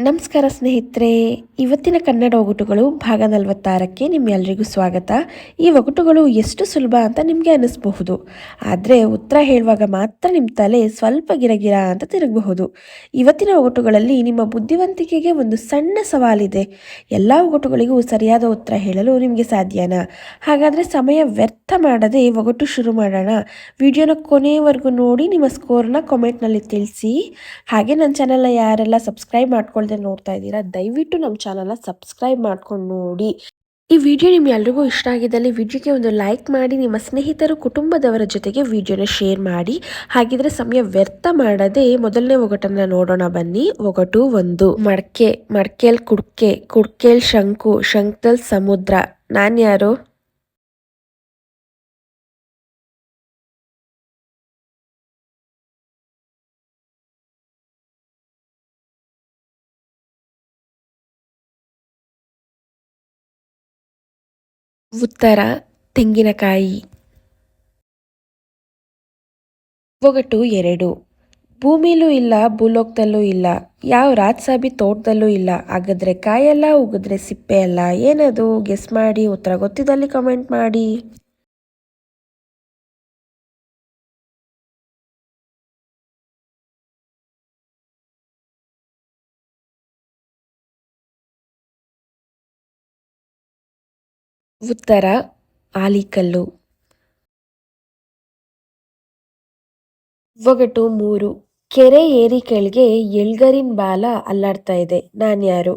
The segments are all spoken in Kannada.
ನಮಸ್ಕಾರ ಸ್ನೇಹಿತರೆ. ಇವತ್ತಿನ ಕನ್ನಡ ಒಗಟುಗಳು ಭಾಗ 46ಕ್ಕೆ ನಿಮ್ಮೆಲ್ಲರಿಗೂ ಸ್ವಾಗತ. ಈ ಒಗಟುಗಳು ಎಷ್ಟು ಸುಲಭ ಅಂತ ನಿಮಗೆ ಅನ್ನಿಸ್ಬಹುದು, ಆದರೆ ಉತ್ತರ ಹೇಳುವಾಗ ಮಾತ್ರ ನಿಮ್ಮ ತಲೆ ಸ್ವಲ್ಪ ಗಿರಗಿರ ಅಂತ ತಿರುಗಬಹುದು. ಇವತ್ತಿನ ಒಗಟುಗಳಲ್ಲಿ ನಿಮ್ಮ ಬುದ್ಧಿವಂತಿಕೆಗೆ ಒಂದು ಸಣ್ಣ ಸವಾಲಿದೆ. ಎಲ್ಲ ಒಗಟುಗಳಿಗೂ ಸರಿಯಾದ ಉತ್ತರ ಹೇಳಲು ನಿಮಗೆ ಸಾಧ್ಯನಾ? ಹಾಗಾದರೆ ಸಮಯ ವ್ಯರ್ಥ ಮಾಡದೆ ಒಗಟು ಶುರು ಮಾಡೋಣ. ವಿಡಿಯೋನ ಕೊನೆಯವರೆಗೂ ನೋಡಿ ನಿಮ್ಮ ಸ್ಕೋರ್ನ ಕಾಮೆಂಟ್ನಲ್ಲಿ ತಿಳಿಸಿ. ಹಾಗೆ ನನ್ನ ಚಾನಲ್ನ ಯಾರೆಲ್ಲ ಸಬ್ಸ್ಕ್ರೈಬ್ ಮಾಡ್ಕೊಳ್ದೆ ನೋಡ್ತಾ ಇದ್ದೀರಾ, ದಯವಿಟ್ಟು ನಮ್ಮ ಚಾನಲ್ನ ಸಬ್ಸ್ಕ್ರೈಬ್ ಮಾಡ್ಕೊಂಡು ನೋಡಿ. ಈ ವಿಡಿಯೋ ನಿಮ್ಗೆ ಎಲ್ರಿಗೂ ಇಷ್ಟ ಆಗಿದ್ದಲ್ಲಿ ವಿಡಿಯೋಗೆ ಒಂದು ಲೈಕ್ ಮಾಡಿ, ನಿಮ್ಮ ಸ್ನೇಹಿತರು ಕುಟುಂಬದವರ ಜೊತೆಗೆ ವಿಡಿಯೋನ ಶೇರ್ ಮಾಡಿ. ಹಾಗಿದ್ರೆ ಸಮಯ ವ್ಯರ್ಥ ಮಾಡದೆ ಮೊದಲನೇ ಒಗಟನ್ನ ನೋಡೋಣ ಬನ್ನಿ. ಒಗಟು 1. ಮಡಕೆ ಮಡಕೆಲ್ ಕುಡ್ಕೆ, ಕುಡ್ಕೆಲ್ ಶಂಕು, ಶಂಕದಲ್ಲಿ ಸಮುದ್ರ. ನಾನು ಯಾರು? ಉತ್ತರ ತೆಂಗಿನಕಾಯಿ. ಒಗಟು 2. ಭೂಮಿಲೂ ಇಲ್ಲ ಭೂಲೋಕದಲ್ಲೂ ಇಲ್ಲ, ಯಾವ ರಾಜಸಾಬಿ ತೋಟದಲ್ಲೂ ಇಲ್ಲ, ಅಗದ್ರೆ ಕಾಯಲ್ಲ ಉಗಿದ್ರೆ ಸಿಪ್ಪೆ ಅಲ್ಲ. ಏನದು? ಗೆಸ್ ಮಾಡಿ. ಉತ್ತರ ಗೊತ್ತಿದ್ದಲ್ಲಿ ಕಮೆಂಟ್ ಮಾಡಿ. ಉತ್ತರ ಆಲಿಕಲ್ಲು. ಒಗಟು 3. ಕೆರೆ ಏರಿ ಕೆಳಗೆ ಎಳ್ಗರಿನ ಬಾಲ ಅಲ್ಲಾಡ್ತಾ ಇದೆ. ನಾನು ಯಾರು?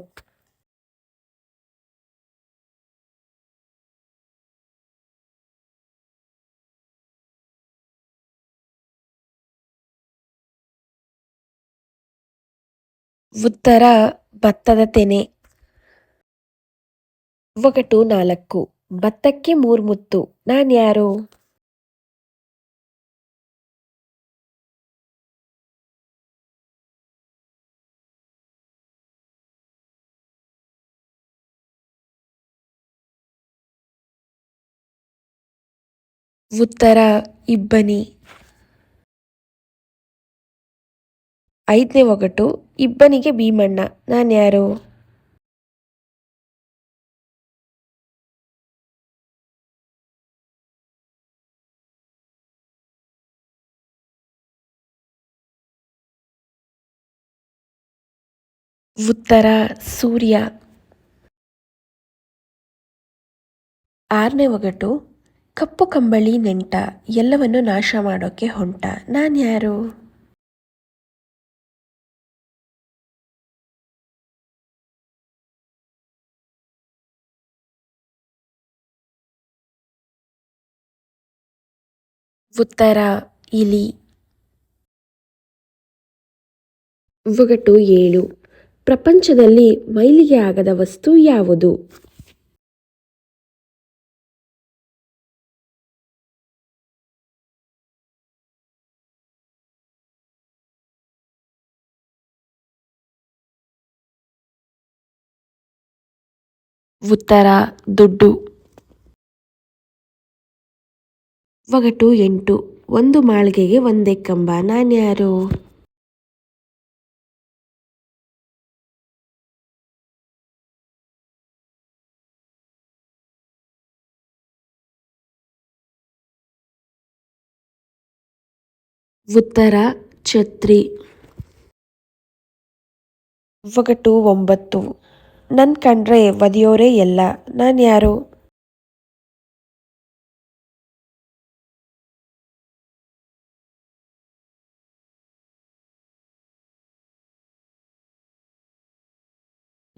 ಉತ್ತರ ಭತ್ತದ ತೆನೆ. ಒಗಟು 4. ಭತ್ತಕ್ಕೆ 3 ಮುತ್ತು. ನಾನು ಯಾರು? ಉತ್ತರ ಇಬ್ಬನಿ. 5ನೇ ಒಗಟು. ಇಬ್ಬನಿಗೆ ಭೀಮಣ್ಣ. ನಾನು ಯಾರು? ಉತ್ತರ ಸೂರ್ಯ. 6ನೇ ಒಗಟು. ಕಪ್ಪು ಕಂಬಳಿ ನೆಂಟ, ಎಲ್ಲವನ್ನು ನಾಶ ಮಾಡೋಕೆ ಹೊಂಟ. ನಾನು ಯಾರು? ಉತ್ತರ ಇಲಿ. ಒಗಟು 7. ಪ್ರಪಂಚದಲ್ಲಿ ಮೈಲಿಗೆ ಆಗದ ವಸ್ತು ಯಾವುದು? ಉತ್ತರ ದುಡ್ಡು. ಒಗಟು 8. ಒಂದು ಮಾಳಿಗೆಗೆ ಒಂದೇ ಕಂಬ. ನಾನು ಯಾರು? ಉತ್ತರ ಛತ್ರಿ. ಒಗಟು 9. ನನ್ ಕಂಡ್ರೆ ಒದಿಯೋರೇ ಎಲ್ಲ. ನಾನು ಯಾರು?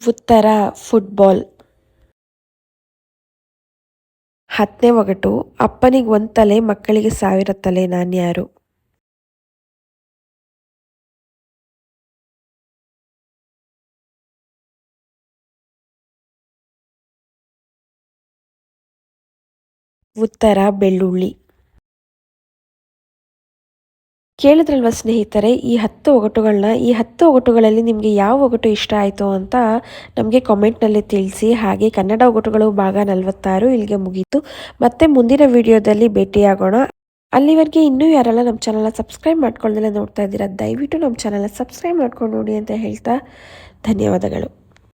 ಉತ್ತರ ಫುಟ್ಬಾಲ್. 10ನೇ ಒಗಟು. ಅಪ್ಪನಿಗೆ 1 ತಲೆ, ಮಕ್ಕಳಿಗೆ 1000 ತಲೆ. ನಾನು ಯಾರು? ಉತ್ತರ ಬೆಳ್ಳುಳ್ಳಿ. ಕೇಳಿದ್ರಲ್ವ ಸ್ನೇಹಿತರೆ, ಈ 10 ಒಗಟುಗಳಲ್ಲಿ ನಿಮಗೆ ಯಾವ ಒಗಟು ಇಷ್ಟ ಆಯಿತು ಅಂತ ನಮಗೆ ಕಾಮೆಂಟ್ನಲ್ಲಿ ತಿಳಿಸಿ. ಹಾಗೆ ಕನ್ನಡ ಒಗಟುಗಳು ಭಾಗ 46 ಇಲ್ಲಿಗೆ ಮುಗೀತು. ಮತ್ತೆ ಮುಂದಿನ ವಿಡಿಯೋದಲ್ಲಿ ಭೇಟಿಯಾಗೋಣ. ಅಲ್ಲಿವರೆಗೆ ಇನ್ನೂ ಯಾರೆಲ್ಲ ನಮ್ಮ ಚಾನಲ್ನ ಸಬ್ಸ್ಕ್ರೈಬ್ ಮಾಡ್ಕೊಳ್ದೆಲ್ಲ ನೋಡ್ತಾ ಇದ್ದೀರಾ, ದಯವಿಟ್ಟು ನಮ್ಮ ಚಾನಲ್ನ ಸಬ್ಸ್ಕ್ರೈಬ್ ಮಾಡ್ಕೊಂಡು ನೋಡಿ ಅಂತ ಹೇಳ್ತಾ ಧನ್ಯವಾದಗಳು.